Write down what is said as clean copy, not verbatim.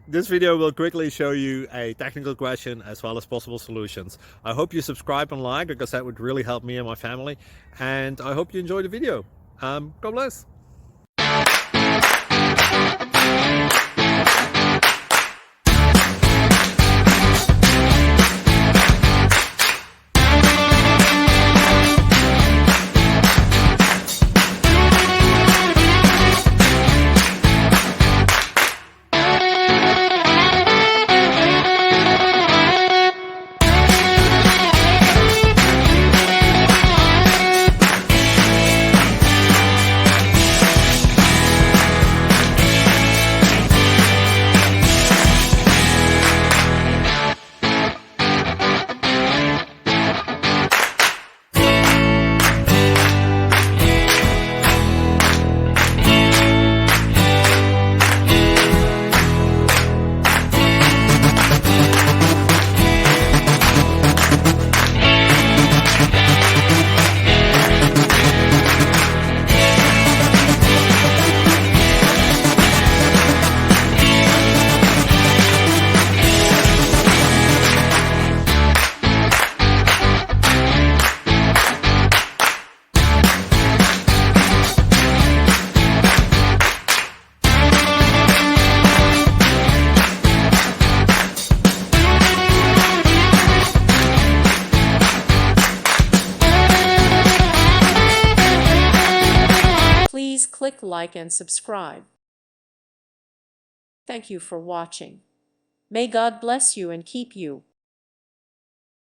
This video will quickly show you a technical question as well as possible solutions. I hope you subscribe and like because that would really help me and my family. And I hope you enjoy the video. God bless. Please click like and subscribe. Thank you for watching. May God bless you and keep you.